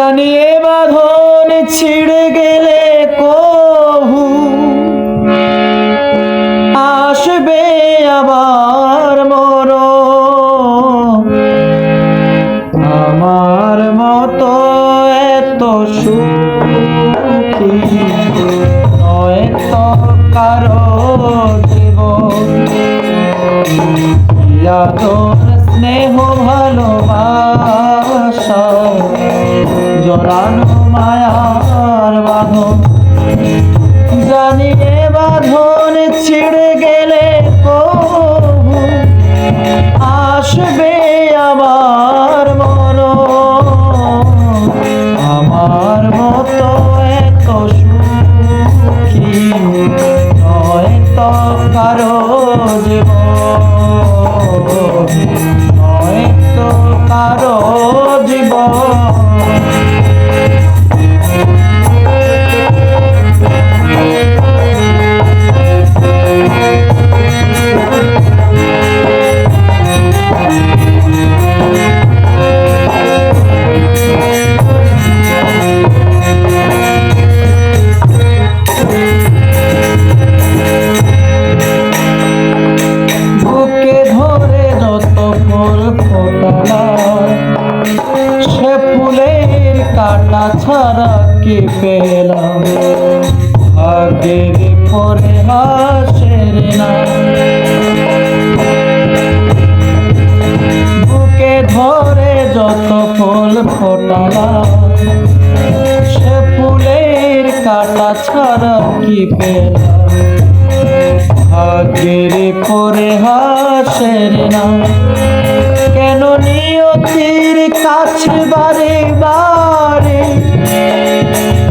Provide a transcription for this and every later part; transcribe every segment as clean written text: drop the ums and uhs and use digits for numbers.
জানিয়ে বাঁধন ছিড়ে গেলে কভু আসবে আবার মরণ। আমার মতো এত সুখী নয় তো কারো জীবন। তোর স্নেহ ভালোবাসা জড়ানো মায়ার বাঁধন। জানিয়ে বাঁধন ছিড়ে গেলে কভু আসবে আবার মরণ। আমার মতো এত সুখী নয় তো কারো জীবন, নয় তো কারো জীবন। সে ফুলের কাটা ছাড়া কি পেলাম, ভাগের পরে হাসের না। বুকে ধরে যত ফুল ফোটালাম, সে ফুলের কাটা ছাড়া কি পেলাম, ভাগের পরে হাসের না। কেন নিয়তির কাছে বারে বারে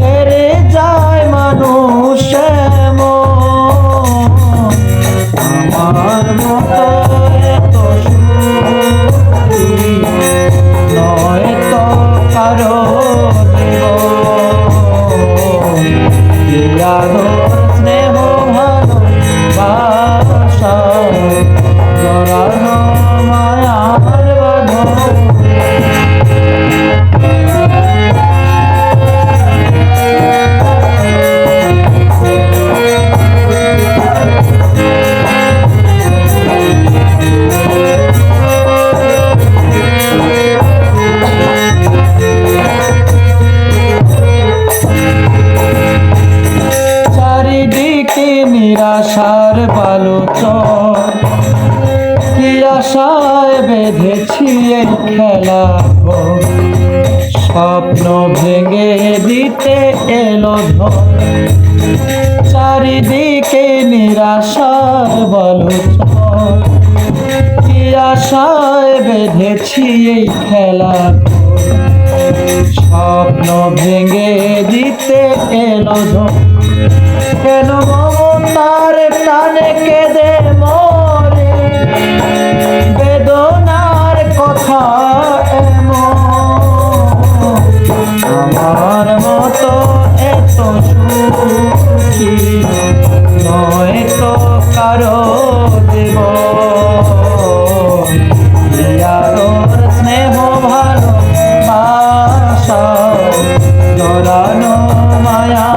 হেরে যায় মানুষ এমন। আমার মতো এত সুখী নয় তো কারো জীবন। স্নেহ ভালোবাসা জড়ানো মায়ার বাঁধন। চারিদিকে নিরাশার বালুচর, কি আশায় বেঁধেছি এই খেলা। স্বপ্ন ভেঙে দিতে এলো ঝড়। চারিদিকে নিরাশার বালুচর, কি আশায় বেঁধেছি এই খেলা। স্বপ্ন ভেঙে দিতে এলো ঝড়। কেন মমতার টানে কেঁদে মরে, বেদনার কথা এমন। আমার মতো এত সুখী নয় তো কারো জীবন। স্নেহ ভালোবাসা জড়ানো মায়া